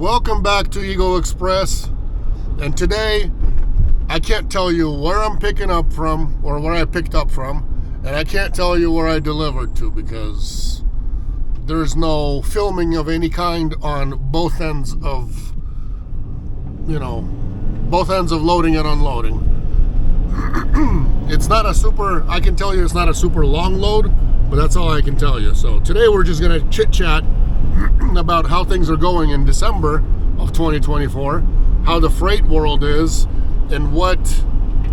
Welcome back to Ego Express. And today, I can't tell you where I'm picking up from or where I picked up from. And I can't tell you where I delivered to because there's no filming of any kind on both ends of, both ends of loading and unloading. I can tell you it's not a super long load, but that's all I can tell you. So today we're just going to chit chat about how things are going in December of 2024, how the freight world is, and what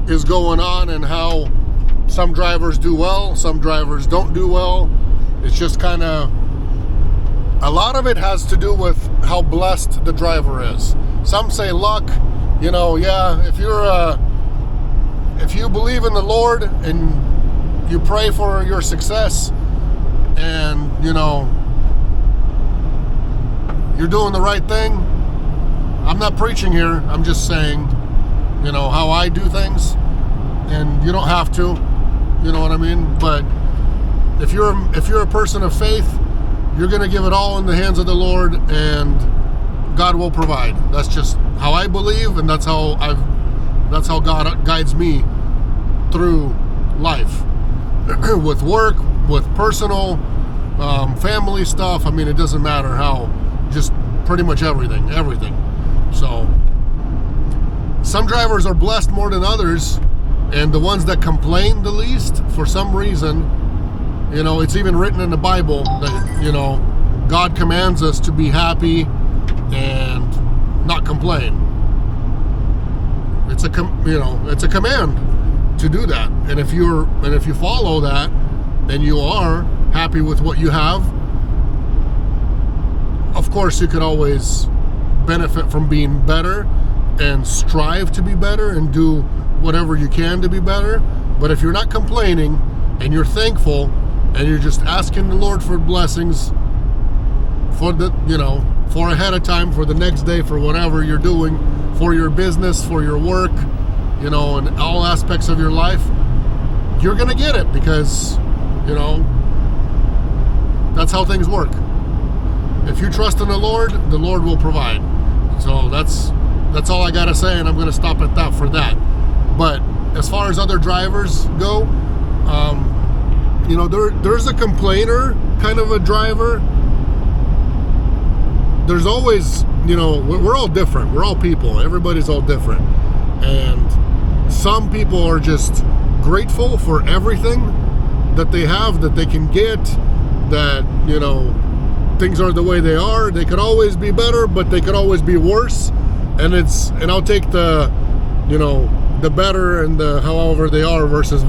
is going on, and how some drivers do well, some drivers don't do well. It's just kind of, a lot of it has to do with how blessed the driver is. Some say luck, if you believe in the Lord and you pray for your success and, you're doing the right thing. I'm not preaching here. I'm just saying, how I do things. And you don't have to, you know what I mean? But if you're a person of faith, you're going to give it all in the hands of the Lord and God will provide. That's just how I believe, and that's how God guides me through life. With work, with personal, family stuff. I mean, it doesn't matter how. Just pretty much everything. So some drivers are blessed more than others, and the ones that complain the least, for some reason, it's even written in the Bible that, God commands us to be happy and not complain. It's a command to do that. And if you follow that and you are happy with what you have, of course, you could always benefit from being better and strive to be better and do whatever you can to be better. But if you're not complaining and you're thankful and you're just asking the Lord for blessings for ahead of time, for the next day, for whatever you're doing, for your business, for your work, in all aspects of your life, you're going to get it because, that's how things work. If you trust in the Lord will provide. So that's all I gotta say, and I'm gonna stop at that for that. But as far as other drivers go, there's a complainer kind of a driver. There's always, we're all different. We're all people. Everybody's all different. And some people are just grateful for everything that they have, that they can get, that, things are the way they are. They could always be better, but they could always be worse. And I'll take the better and the however they are versus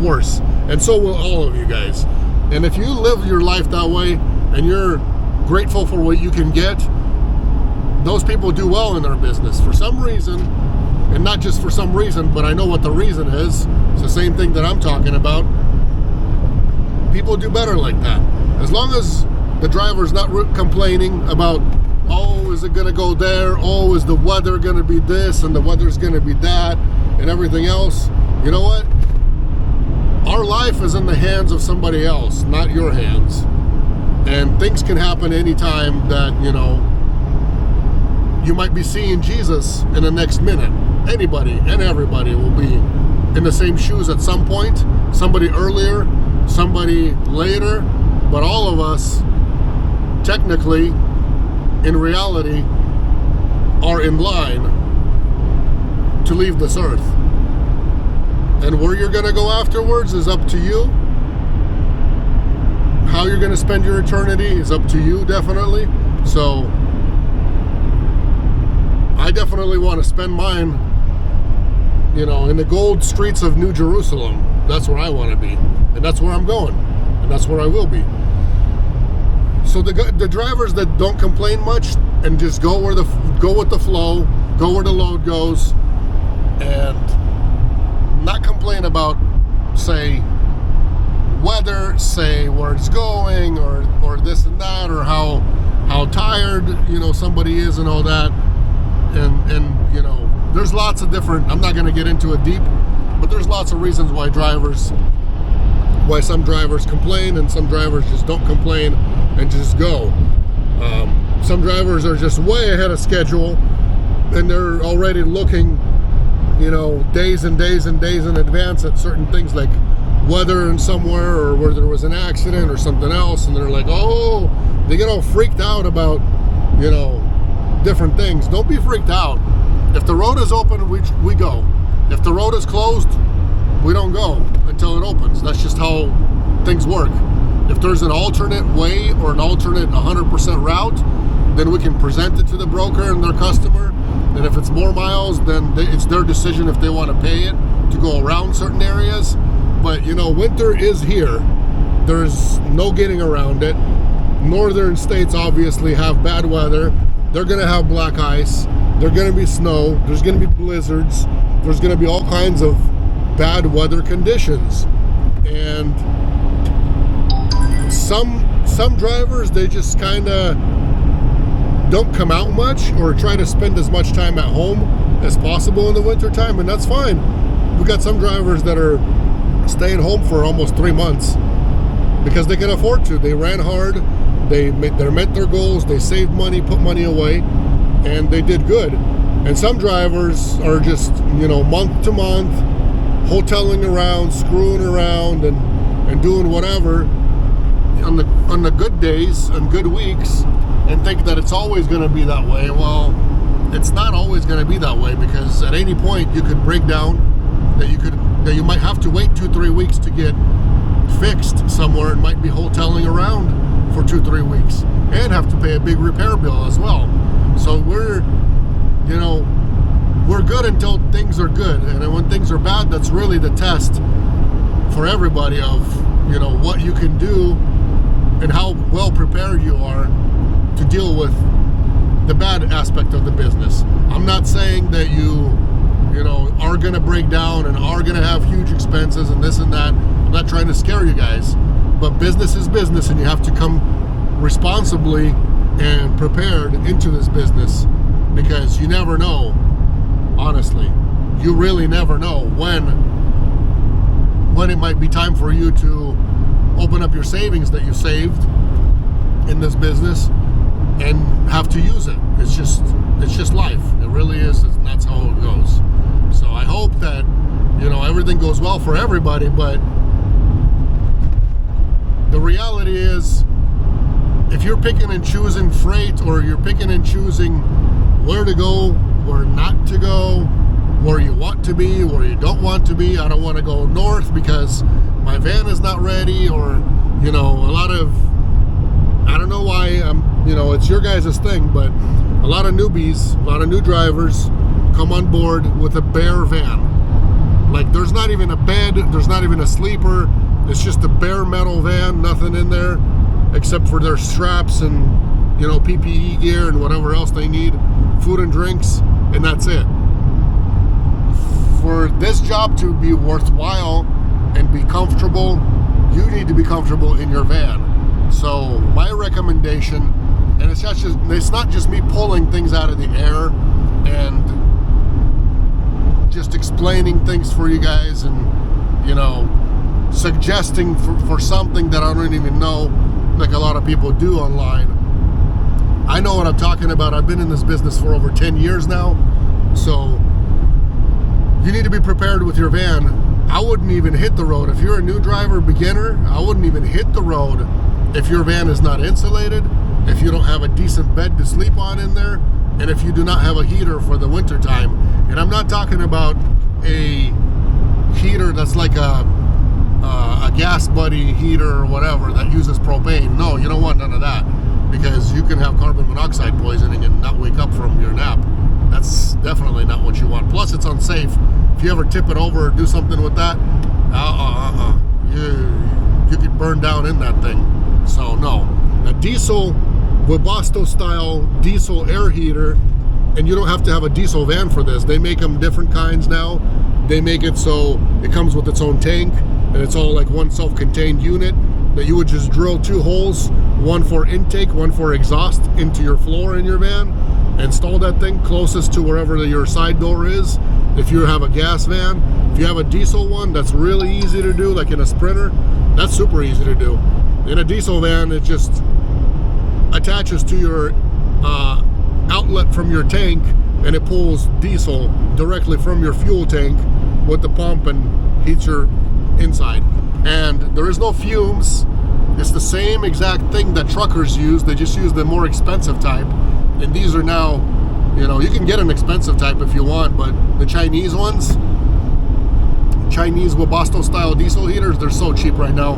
worse. And so will all of you guys. And if you live your life that way and you're grateful for what you can get, those people do well in their business for some reason. And not just for some reason, but I know what the reason is. It's the same thing that I'm talking about. People do better like that. As long as the driver's not complaining about, is it going to go there? Is the weather going to be this? And the weather's going to be that? And everything else. You know what? Our life is in the hands of somebody else, not your hands. And things can happen anytime that, you might be seeing Jesus in the next minute. Anybody and everybody will be in the same shoes at some point. Somebody earlier, somebody later. But all of us, technically, in reality, are in line to leave this earth. And where you're going to go afterwards is up to you. How you're going to spend your eternity is up to you, definitely. So, I definitely want to spend mine, in the gold streets of New Jerusalem. That's where I want to be. And that's where I'm going. And that's where I will be. So the drivers that don't complain much and just go with the flow, go where the load goes, and not complain about, say, weather, say where it's going, or this and that, or how tired somebody is and all that, and there's lots of different. I'm not going to get into it deep, but there's lots of reasons why some drivers complain and some drivers just don't complain and just go. Some drivers are just way ahead of schedule, and they're already looking, days and days and days in advance at certain things like weather and somewhere, or where there was an accident or something else, and they're like, oh, they get all freaked out about, different things. Don't be freaked out. If the road is open, we go. If the road is closed, we don't go until it opens. That's just how things work. If there's an alternate way or an alternate 100% route, then we can present it to the broker and their customer. And if it's more miles, then it's their decision if they want to pay it to go around certain areas. But, winter is here. There's no getting around it. Northern states obviously have bad weather. They're going to have black ice. There's going to be snow. There's going to be blizzards. There's going to be all kinds of bad weather conditions. And some drivers, they just kind of don't come out much or try to spend as much time at home as possible in the winter time, and that's fine. We got some drivers that are staying home for almost 3 months because they can afford to. They ran hard. They met their goals. They saved money, put money away, and they did good. And some drivers are just, month to month, hoteling around, screwing around, and doing whatever on the good days and good weeks, and think that it's always going to be that way. Well, it's not always going to be that way, because at any point you could break down, that you might have to wait 2-3 weeks to get fixed somewhere, and might be hoteling around for 2-3 weeks and have to pay a big repair bill as well. So we're good until things are good, and then when things are bad, that's really the test for everybody of what you can do and how well prepared you are to deal with the bad aspect of the business. I'm not saying that you are going to break down and are going to have huge expenses and this and that. I'm not trying to scare you guys, but business is business, and you have to come responsibly and prepared into this business, because you never know. Honestly, you really never know when it might be time for you to open up your savings that you saved in this business and have to use it. It's just life. It really is, and that's how it goes. So I hope that everything goes well for everybody, but the reality is, if you're picking and choosing freight, or you're picking and choosing where to go, where not to go, where you want to be, where you don't want to be. I don't want to go north because my van is not ready, or a lot of, I don't know why, it's your guys' thing, but a lot of newbies, a lot of new drivers come on board with a bare van. Like, there's not even a bed, there's not even a sleeper. It's just a bare metal van, nothing in there except for their straps and PPE gear and whatever else they need, food and drinks, and that's it. For this job to be worthwhile and be comfortable, you need to be comfortable in your van. So my recommendation, and it's not just me pulling things out of the air and just explaining things for you guys and suggesting for something that I don't even know, like a lot of people do online. I know what I'm talking about. I've been in this business for over 10 years now. So you need to be prepared with your van. I wouldn't even hit the road. If you're a new driver, beginner, I wouldn't even hit the road if your van is not insulated, if you don't have a decent bed to sleep on in there, and if you do not have a heater for the winter time. And I'm not talking about a heater that's like a gas buddy heater or whatever that uses propane. No, you don't want none of that, because you can have carbon monoxide poisoning and not wake up from your nap. That's definitely not what you want. Plus, it's unsafe. If you ever tip it over or do something with that, you get burned down in that thing. So no, a diesel Webasto style diesel air heater, and you don't have to have a diesel van for this. They make them different kinds now. They make it so it comes with its own tank, and it's all like one self-contained unit that you would just drill 2 holes, one for intake, one for exhaust, into your floor in your van, install that thing closest to wherever your side door is. If you have a gas van, if you have a diesel one, that's really easy to do, like in a Sprinter. That's super easy to do. In a diesel van, it just attaches to your outlet from your tank, and it pulls diesel directly from your fuel tank with the pump and heats your inside. And there is no fumes. It's the same exact thing that truckers use. They just use the more expensive type. And these are now, you know, you can get an expensive type if you want, but the Chinese ones, Chinese Webasto style diesel heaters, they're so cheap right now.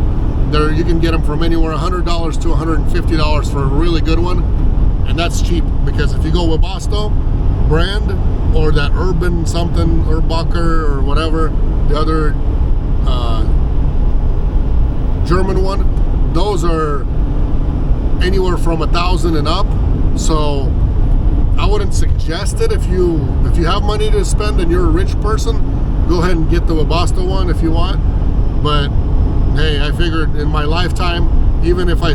You can get them from anywhere $100 to $150 for a really good one. And that's cheap, because if you go Webasto brand or that Urban something, Urbacher or whatever, the other German one, those are anywhere from 1,000 and up. So I wouldn't suggest it. If you have money to spend and you're a rich person, go ahead and get the Webasto one if you want. But hey, I figured in my lifetime, even if I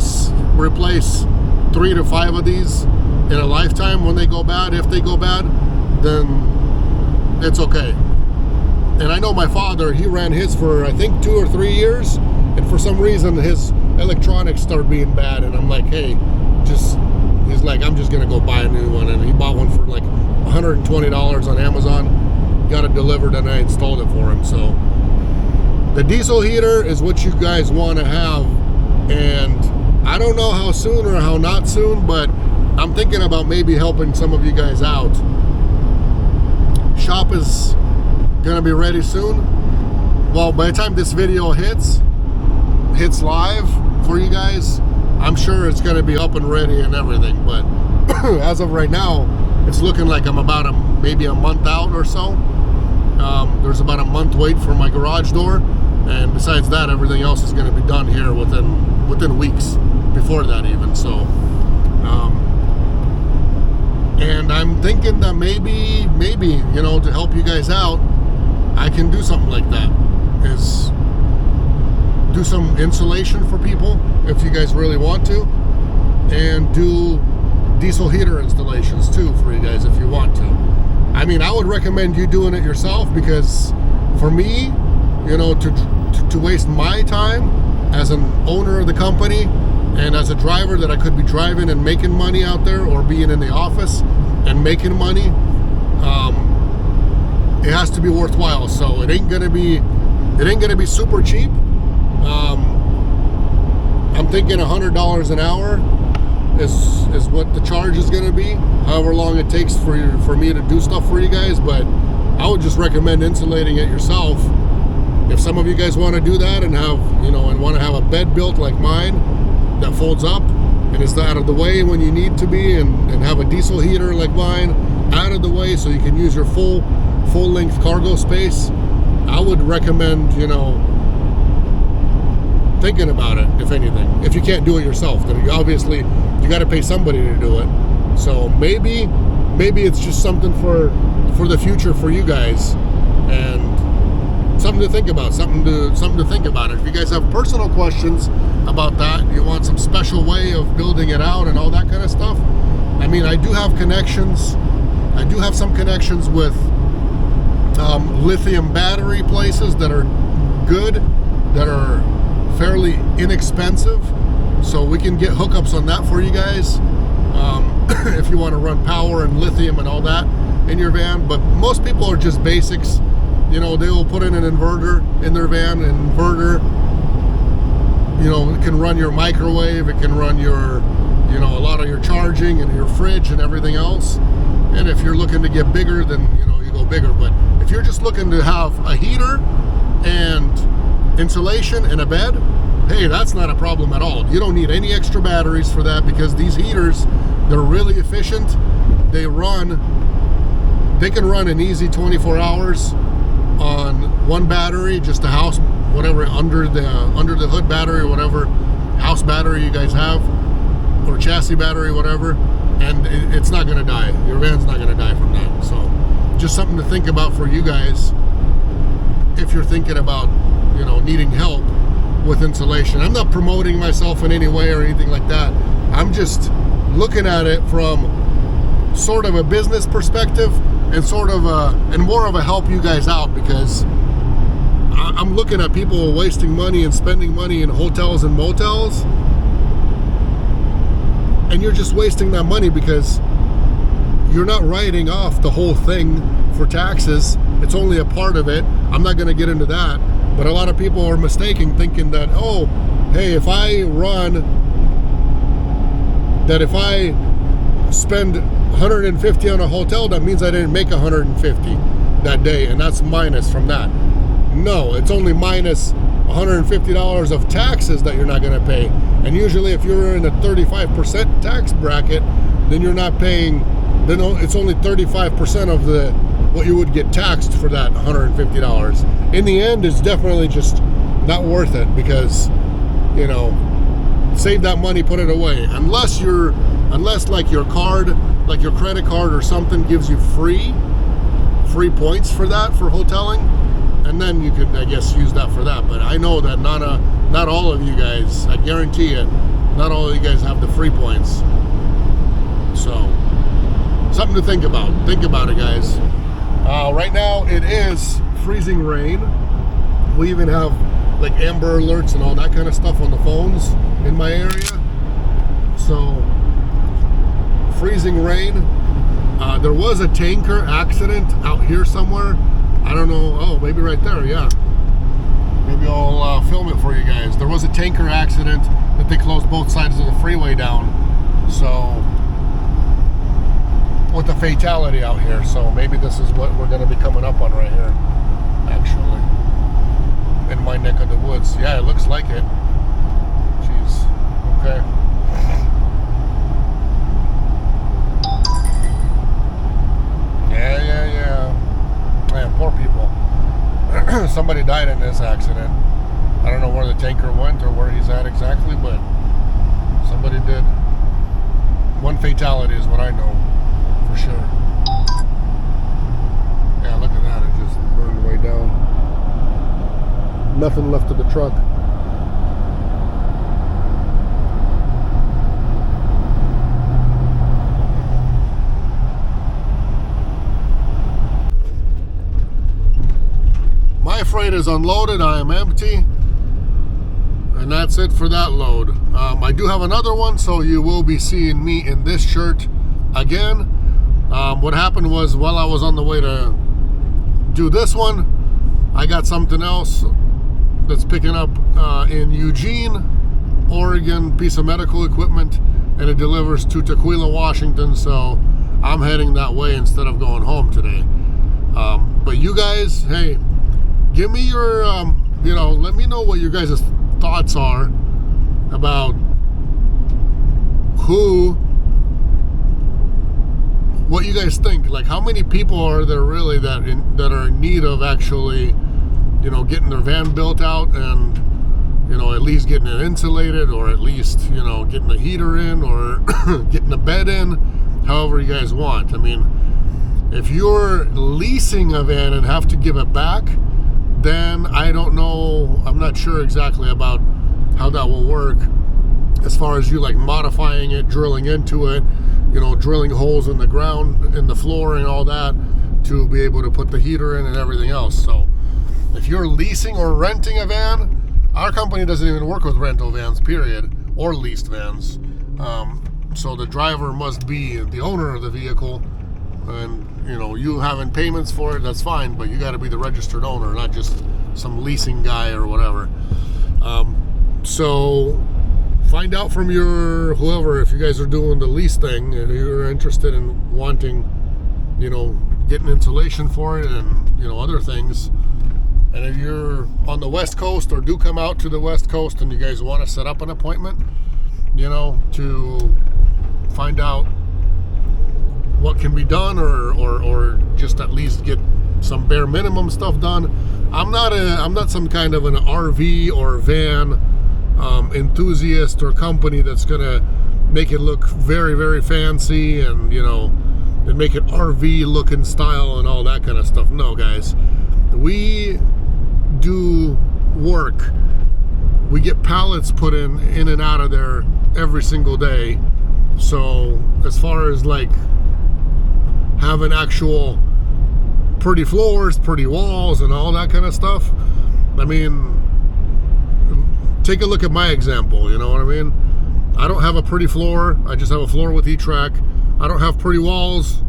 replace 3 to 5 of these in a lifetime, when they go bad, if they go bad, then it's okay. And I know my father, he ran his for I think 2 or 3 years, and for some reason his electronics started being bad, and I'm like, hey, he's like, I'm just gonna go buy a new one. And he bought one for like $120 on Amazon, got it delivered, and I installed it for him. So the diesel heater is what you guys want to have, and I don't know how soon or how not soon, but I'm thinking about maybe helping some of you guys out. Shop is gonna be ready soon. Well, by the time this video hits live for you guys, I'm sure it's gonna be up and ready and everything. But as of right now, it's looking like I'm about maybe a month out or so. There's about a month wait for my garage door, and besides that, everything else is going to be done here within weeks before that even. So and I'm thinking that maybe, you know, to help you guys out, I can do something like that, is do some insulation for people if you guys really want to, and do diesel heater installations too for you guys if you want to. I mean, I would recommend you doing it yourself, because for me, you know, to waste my time as an owner of the company and as a driver that I could be driving and making money out there, or being in the office and making money, it has to be worthwhile. So it ain't gonna be super cheap. I'm thinking $100 an hour is what the charge is going to be, however long it takes for me to do stuff for you guys. But I would just recommend insulating it yourself. If some of you guys want to do that and have, you know, and want to have a bed built like mine that folds up and is out of the way when you need to be, and have a diesel heater like mine out of the way so you can use your full length cargo space, I would recommend, you know, thinking about it. If anything, if you can't do it yourself, then obviously you got to pay somebody to do it. So maybe it's just something for the future for you guys, and something to think about, something to think about. If you guys have personal questions about that, you want some special way of building it out and all that kind of stuff, I mean, I do have connections. I do have some connections with lithium battery places that are good, that are fairly inexpensive, so we can get hookups on that for you guys, if you want to run power and lithium and all that in your van. But most people are just basics. You know, they will put in an inverter in their van. An inverter, you know, it can run your microwave, it can run your, you know, a lot of your charging and your fridge and everything else. And if you're looking to get bigger, then, you know, you go bigger. But if you're just looking to have a heater and insulation and a bed, hey, that's not a problem at all. You don't need any extra batteries for that, because these heaters, they're really efficient. They can run an easy 24 hours on one battery, just a house, whatever, under the hood battery or whatever house battery you guys have, or chassis battery, whatever, and it's not going to die. Your van's not going to die from that. So just something to think about for you guys if you're thinking about, you know, needing help with insulation. I'm not promoting myself in any way or anything like that. I'm just looking at it from sort of a business perspective, and sort of and more of a help you guys out, because I'm looking at people wasting money and spending money in hotels and motels, and you're just wasting that money because you're not writing off the whole thing for taxes. It's only a part of it. I'm not going to get into that. But a lot of people are mistaken, thinking that, oh, hey, if I spend 150 on a hotel, that means I didn't make 150 that day, and that's minus from that. No, it's only minus $150 of taxes that you're not going to pay. And usually if you're in a 35% tax bracket, then you're not paying, then it's only 35% of what you would get taxed for that $150. In the end, it's definitely just not worth it, because, you know, save that money, put it away. Unless like your card, like your credit card or something gives you free points for that, for hoteling, and then you could, I guess, use that for that. But I know that not all of you guys, I guarantee it, not all of you guys have the free points. So something to think about. Think about it, guys. Right now it is freezing rain. We even have like Amber Alerts and all that kind of stuff on the phones in my area. So freezing rain. There was a tanker accident out here somewhere. I don't know. Oh, maybe right there. Yeah. Maybe I'll film it for you guys. There was a tanker accident that they closed both sides of the freeway down. So, with a fatality out here. So maybe this is what we're going to be coming up on right here. Actually, in my neck of the woods. Yeah, it looks like it. Jeez. Okay. Yeah, poor people. Somebody died in this accident. I don't know where the tanker went or where he's at exactly, but somebody did. One fatality is what I know for sure. Yeah, look at that. It just burned way down. Nothing left of the truck. My freight is unloaded. I am empty, and that's it for that load. I do have another one, so you will be seeing me in this shirt again. What happened was, while I was on the way to do this one, I got something else that's picking up in Eugene, Oregon, piece of medical equipment, and it delivers to Tequila, Washington. So I'm heading that way instead of going home today. But you guys, hey, give me your, let me know what your guys' thoughts are about what you guys think. Like, how many people are there really that are in need of actually, getting their van built out and, at least getting it insulated, or at least, getting a heater in, or getting a bed in, however you guys want. I mean, if you're leasing a van and have to give it back, then I don't know, I'm not sure exactly about how that will work as far as you like modifying it, drilling into it, drilling holes in the ground, in the floor and all that to be able to put the heater in and everything else. So if you're leasing or renting a van, our company doesn't even work with rental vans, period, or leased vans. So the driver must be the owner of the vehicle, and you having payments for it, that's fine, but you got to be the registered owner, not just some leasing guy or whatever. So find out from your whoever, if you guys are doing the lease thing and you're interested in wanting, getting insulation for it and other things. And if you're on the West Coast or do come out to the West Coast and you guys want to set up an appointment, to find out what can be done, or just at least get some bare minimum stuff done. I'm not some kind of an RV or van enthusiast or company that's gonna make it look very, very fancy and and make it RV looking style and all that kind of stuff. No, guys, we do work. We get pallets put in and out of there every single day. So as far as like having actual pretty floors, pretty walls, and all that kind of stuff, I mean, take a look at my example, you know what I mean? I don't have a pretty floor. I just have a floor with E-track. I don't have pretty walls.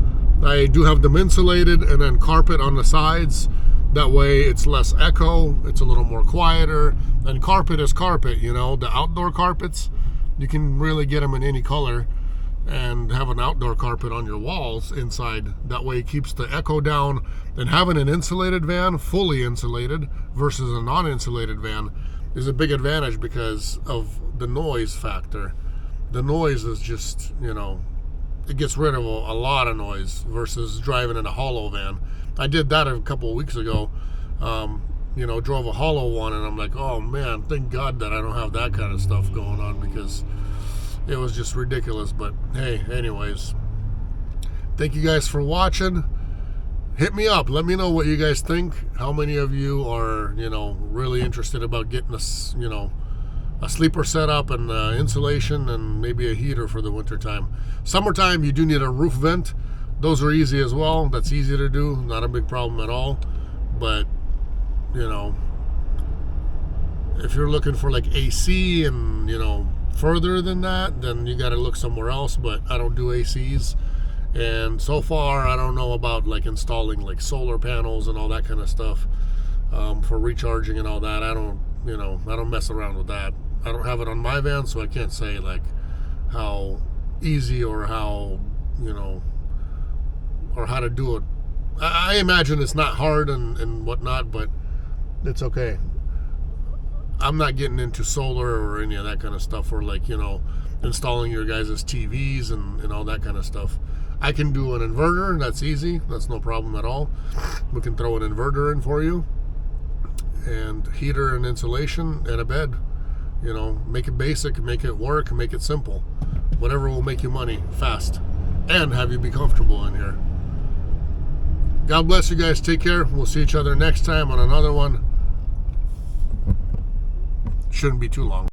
I do have them insulated and then carpet on the sides. That way it's less echo, it's a little more quieter. And carpet is carpet, you know, the outdoor carpets, you can really get them in any color and have an outdoor carpet on your walls inside. That way it keeps the echo down. And having an insulated van, fully insulated, versus a non-insulated van is a big advantage because of the noise factor. The noise is just, you know, it gets rid of a lot of noise versus driving in a hollow van. I did that a couple of weeks ago. You know, drove a hollow one, and I'm like, oh man, thank God that I don't have that kind of stuff going on, because it was just ridiculous. But hey, anyways, thank you guys for watching. Hit me up. Let me know what you guys think. How many of you are, you know, really interested about getting you know, a sleeper setup and insulation and maybe a heater for the winter time. Summertime, you do need a roof vent. Those are easy as well. That's easy to do. Not a big problem at all. But, you know, if you're looking for like AC and, you know, further than that, then you got to look somewhere else. But I don't do ACs. And so far, I don't know about like installing like solar panels and all that kind of stuff for recharging and all that. I don't, you know, I don't mess around with that. I don't have it on my van, so I can't say like how easy or how, you know, or how to do it. I imagine it's not hard and whatnot, but it's okay. I'm not getting into solar or any of that kind of stuff, or like, you know, installing your guys' TVs and all that kind of stuff. I can do an inverter. That's easy. That's no problem at all. We can throw an inverter in for you, and heater and insulation and a bed. You know, make it basic, make it work, make it simple. Whatever will make you money fast and have you be comfortable in here. God bless you guys. Take care. We'll see each other next time on another one. Shouldn't be too long.